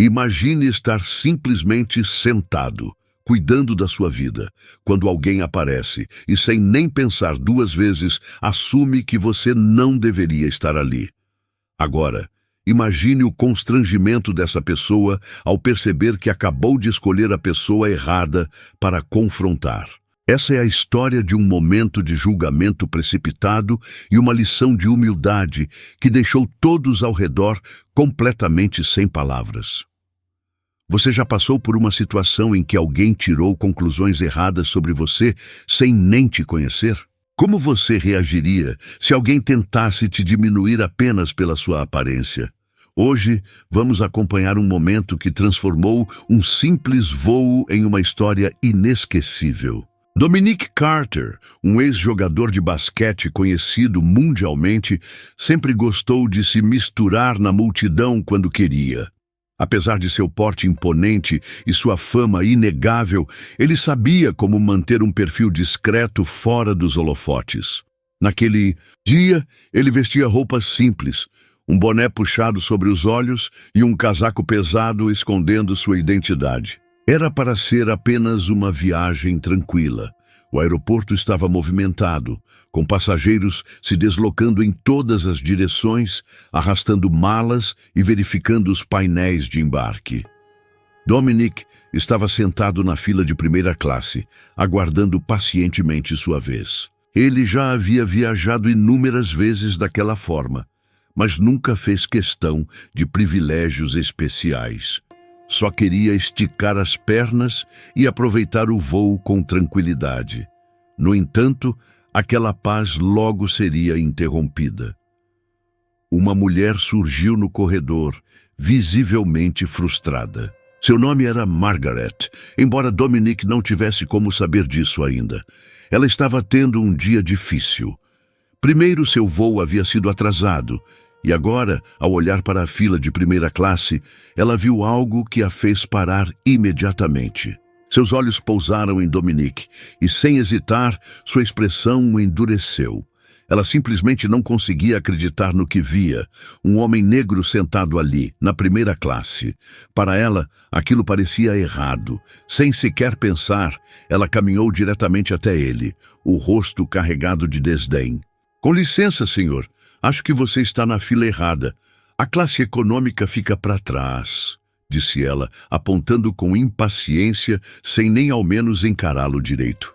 Imagine estar simplesmente sentado, cuidando da sua vida, quando alguém aparece e, sem nem pensar duas vezes, assume que você não deveria estar ali. Agora, imagine o constrangimento dessa pessoa ao perceber que acabou de escolher a pessoa errada para confrontar. Essa é a história de um momento de julgamento precipitado e uma lição de humildade que deixou todos ao redor completamente sem palavras. Você já passou por uma situação em que alguém tirou conclusões erradas sobre você sem nem te conhecer? Como você reagiria se alguém tentasse te diminuir apenas pela sua aparência? Hoje, vamos acompanhar um momento que transformou um simples voo em uma história inesquecível. Dominique Carter, um ex-jogador de basquete conhecido mundialmente, sempre gostou de se misturar na multidão quando queria. Apesar de seu porte imponente e sua fama inegável, ele sabia como manter um perfil discreto fora dos holofotes. Naquele dia, ele vestia roupas simples, um boné puxado sobre os olhos e um casaco pesado escondendo sua identidade. Era para ser apenas uma viagem tranquila. O aeroporto estava movimentado, com passageiros se deslocando em todas as direções, arrastando malas e verificando os painéis de embarque. Dominique estava sentado na fila de primeira classe, aguardando pacientemente sua vez. Ele já havia viajado inúmeras vezes daquela forma, mas nunca fez questão de privilégios especiais. Só queria esticar as pernas e aproveitar o voo com tranquilidade. No entanto, aquela paz logo seria interrompida. Uma mulher surgiu no corredor, visivelmente frustrada. Seu nome era Margaret, embora Dominique não tivesse como saber disso ainda. Ela estava tendo um dia difícil. Primeiro, seu voo havia sido atrasado, e agora, ao olhar para a fila de primeira classe, ela viu algo que a fez parar imediatamente. Seus olhos pousaram em Dominique, e sem hesitar, sua expressão endureceu. Ela simplesmente não conseguia acreditar no que via, um homem negro sentado ali, na primeira classe. Para ela, aquilo parecia errado. Sem sequer pensar, ela caminhou diretamente até ele, o rosto carregado de desdém. "Com licença, senhor. Acho que você está na fila errada. A classe econômica fica para trás", disse ela, apontando com impaciência, sem nem ao menos encará-lo direito.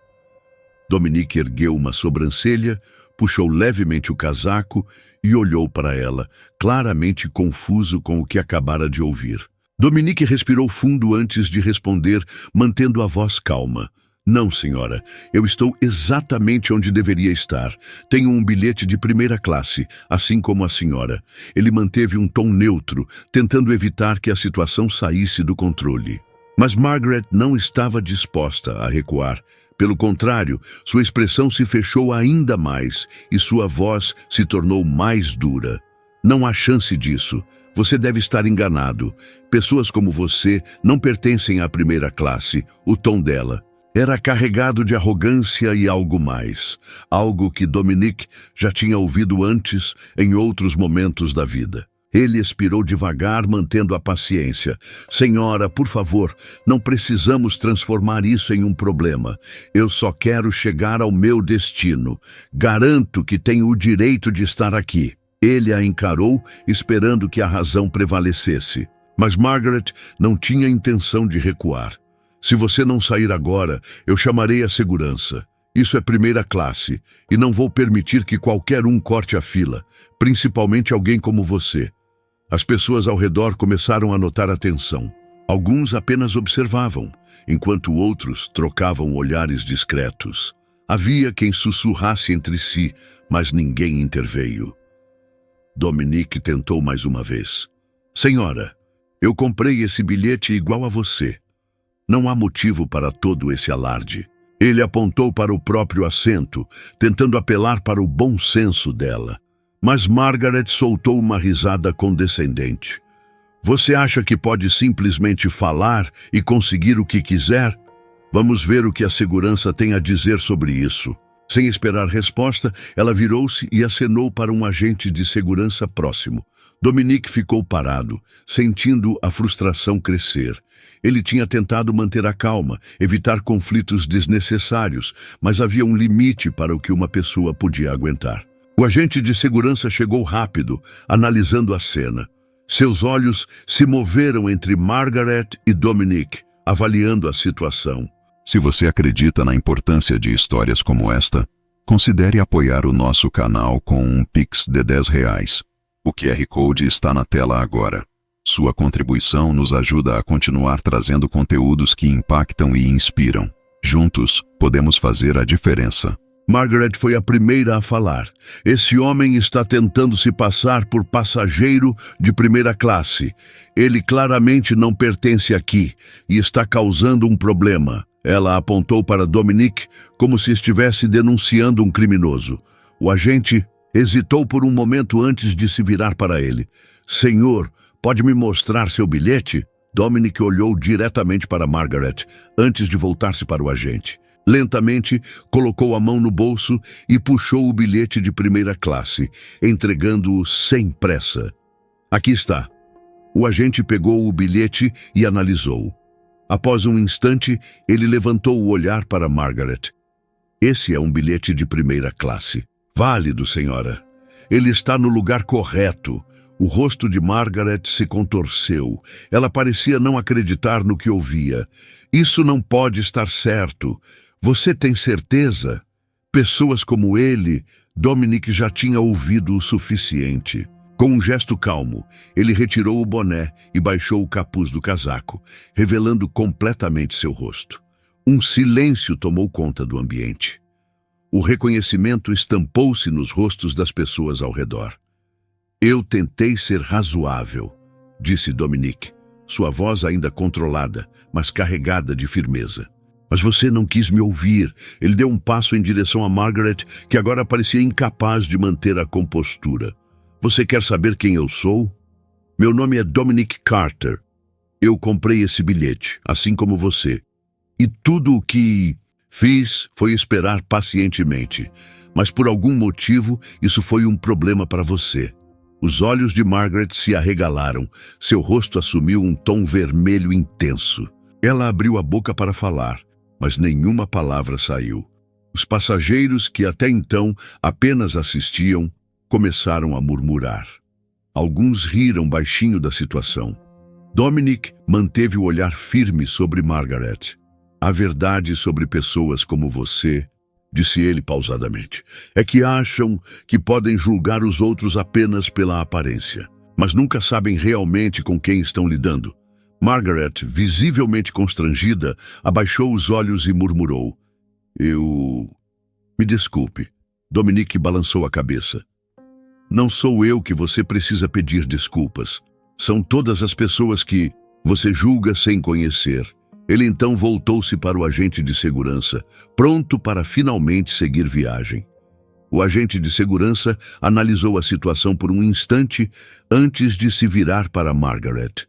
Dominique ergueu uma sobrancelha, puxou levemente o casaco e olhou para ela, claramente confuso com o que acabara de ouvir. Dominique respirou fundo antes de responder, mantendo a voz calma. "Não, senhora. Eu estou exatamente onde deveria estar. Tenho um bilhete de primeira classe, assim como a senhora." Ele manteve um tom neutro, tentando evitar que a situação saísse do controle. Mas Margaret não estava disposta a recuar. Pelo contrário, sua expressão se fechou ainda mais e sua voz se tornou mais dura. "Não há chance disso. Você deve estar enganado. Pessoas como você não pertencem à primeira classe." O tom dela era carregado de arrogância e algo mais, algo que Dominique já tinha ouvido antes em outros momentos da vida. Ele expirou devagar, mantendo a paciência. "Senhora, por favor, não precisamos transformar isso em um problema. Eu só quero chegar ao meu destino. Garanto que tenho o direito de estar aqui." Ele a encarou, esperando que a razão prevalecesse. Mas Margaret não tinha intenção de recuar. "Se você não sair agora, eu chamarei a segurança. Isso é primeira classe, e não vou permitir que qualquer um corte a fila, principalmente alguém como você." As pessoas ao redor começaram a notar a tensão. Alguns apenas observavam, enquanto outros trocavam olhares discretos. Havia quem sussurrasse entre si, mas ninguém interveio. Dominique tentou mais uma vez. "Senhora, eu comprei esse bilhete igual a você. Não há motivo para todo esse alarde." Ele apontou para o próprio assento, tentando apelar para o bom senso dela. Mas Margaret soltou uma risada condescendente. "Você acha que pode simplesmente falar e conseguir o que quiser? Vamos ver o que a segurança tem a dizer sobre isso." Sem esperar resposta, ela virou-se e acenou para um agente de segurança próximo. Dominique ficou parado, sentindo a frustração crescer. Ele tinha tentado manter a calma, evitar conflitos desnecessários, mas havia um limite para o que uma pessoa podia aguentar. O agente de segurança chegou rápido, analisando a cena. Seus olhos se moveram entre Margaret e Dominique, avaliando a situação. Se você acredita na importância de histórias como esta, considere apoiar o nosso canal com um Pix de R$10. O QR Code está na tela agora. Sua contribuição nos ajuda a continuar trazendo conteúdos que impactam e inspiram. Juntos, podemos fazer a diferença. Margaret foi a primeira a falar. Esse homem está tentando se passar por passageiro de primeira classe. Ele claramente não pertence aqui e está causando um problema. Ela apontou para Dominique como se estivesse denunciando um criminoso. O agente hesitou por um momento antes de se virar para ele. Senhor, pode me mostrar seu bilhete? Dominique olhou diretamente para Margaret antes de voltar-se para o agente. Lentamente, colocou a mão no bolso e puxou o bilhete de primeira classe, entregando-o sem pressa. Aqui está. O agente pegou o bilhete e analisou. Após um instante, ele levantou o olhar para Margaret. Esse é um bilhete de primeira classe. Válido, senhora. Ele está no lugar correto. O rosto de Margaret se contorceu. Ela parecia não acreditar no que ouvia. Isso não pode estar certo. Você tem certeza? Pessoas como ele, Dominique já tinha ouvido o suficiente. Com um gesto calmo, ele retirou o boné e baixou o capuz do casaco, revelando completamente seu rosto. Um silêncio tomou conta do ambiente. O reconhecimento estampou-se nos rostos das pessoas ao redor. Eu tentei ser razoável, disse Dominique, sua voz ainda controlada, mas carregada de firmeza. Mas você não quis me ouvir. Ele deu um passo em direção a Margaret, que agora parecia incapaz de manter a compostura. Você quer saber quem eu sou? Meu nome é Dominique Carter. Eu comprei esse bilhete, assim como você. E tudo o que fiz foi esperar pacientemente. Mas por algum motivo, isso foi um problema para você. Os olhos de Margaret se arregalaram. Seu rosto assumiu um tom vermelho intenso. Ela abriu a boca para falar, mas nenhuma palavra saiu. Os passageiros que até então apenas assistiam começaram a murmurar. Alguns riram baixinho da situação. Dominique manteve o olhar firme sobre Margaret. A verdade sobre pessoas como você, disse ele pausadamente, é que acham que podem julgar os outros apenas pela aparência, mas nunca sabem realmente com quem estão lidando. Margaret, visivelmente constrangida, abaixou os olhos e murmurou. Me desculpe. Dominique balançou a cabeça. Não sou eu que você precisa pedir desculpas. São todas as pessoas que você julga sem conhecer. Ele então voltou-se para o agente de segurança, pronto para finalmente seguir viagem. O agente de segurança analisou a situação por um instante antes de se virar para Margaret.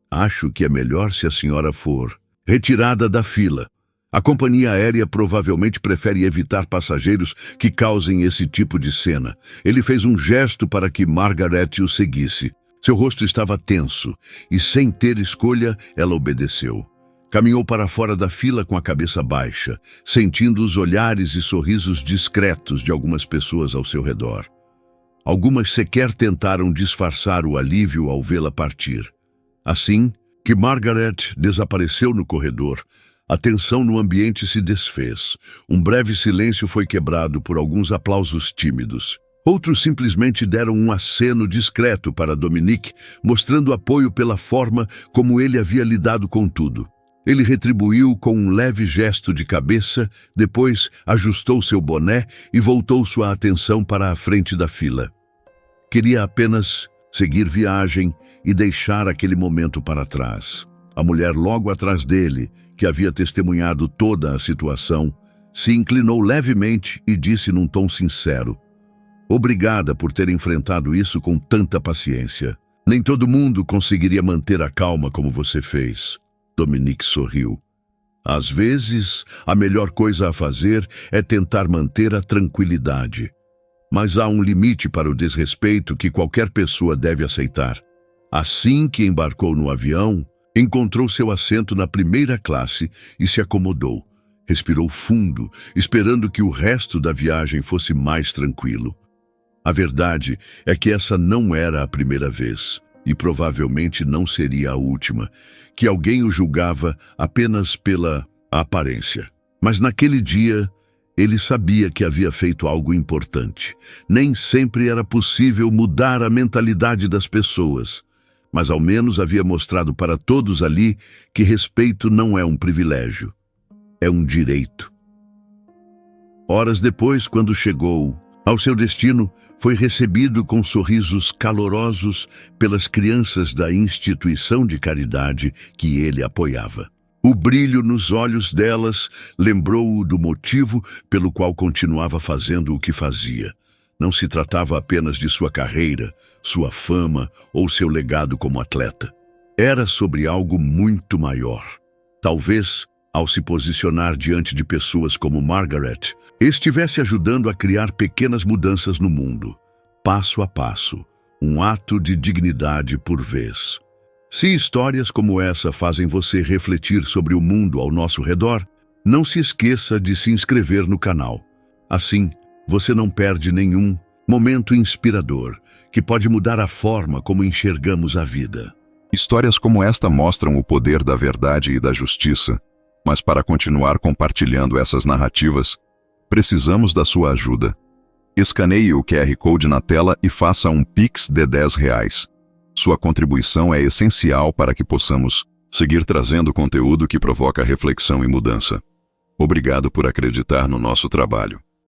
Acho que é melhor se a senhora for retirada da fila. A companhia aérea provavelmente prefere evitar passageiros que causem esse tipo de cena. Ele fez um gesto para que Margaret o seguisse. Seu rosto estava tenso e, sem ter escolha, ela obedeceu. Caminhou para fora da fila com a cabeça baixa, sentindo os olhares e sorrisos discretos de algumas pessoas ao seu redor. Algumas sequer tentaram disfarçar o alívio ao vê-la partir. Assim que Margaret desapareceu no corredor, a tensão no ambiente se desfez. Um breve silêncio foi quebrado por alguns aplausos tímidos. Outros simplesmente deram um aceno discreto para Dominique, mostrando apoio pela forma como ele havia lidado com tudo. Ele retribuiu com um leve gesto de cabeça, depois ajustou seu boné e voltou sua atenção para a frente da fila. Queria apenas seguir viagem e deixar aquele momento para trás. A mulher logo atrás dele, que havia testemunhado toda a situação, se inclinou levemente e disse num tom sincero: "Obrigada por ter enfrentado isso com tanta paciência. Nem todo mundo conseguiria manter a calma como você fez." Dominique sorriu. Às vezes, a melhor coisa a fazer é tentar manter a tranquilidade. Mas há um limite para o desrespeito que qualquer pessoa deve aceitar. Assim que embarcou no avião, encontrou seu assento na primeira classe e se acomodou. Respirou fundo, esperando que o resto da viagem fosse mais tranquilo. A verdade é que essa não era a primeira vez, e provavelmente não seria a última, que alguém o julgava apenas pela aparência. Mas naquele dia, ele sabia que havia feito algo importante. Nem sempre era possível mudar a mentalidade das pessoas, mas ao menos havia mostrado para todos ali que respeito não é um privilégio, é um direito. Horas depois, quando chegou ao seu destino, foi recebido com sorrisos calorosos pelas crianças da instituição de caridade que ele apoiava. O brilho nos olhos delas lembrou-o do motivo pelo qual continuava fazendo o que fazia. Não se tratava apenas de sua carreira, sua fama ou seu legado como atleta. Era sobre algo muito maior. Talvez, ao se posicionar diante de pessoas como Margaret, estivesse ajudando a criar pequenas mudanças no mundo, passo a passo, um ato de dignidade por vez. Se histórias como essa fazem você refletir sobre o mundo ao nosso redor, não se esqueça de se inscrever no canal. Assim, você não perde nenhum momento inspirador que pode mudar a forma como enxergamos a vida. Histórias como esta mostram o poder da verdade e da justiça, mas para continuar compartilhando essas narrativas, precisamos da sua ajuda. Escaneie o QR Code na tela e faça um Pix de R$10. Sua contribuição é essencial para que possamos seguir trazendo conteúdo que provoca reflexão e mudança. Obrigado por acreditar no nosso trabalho.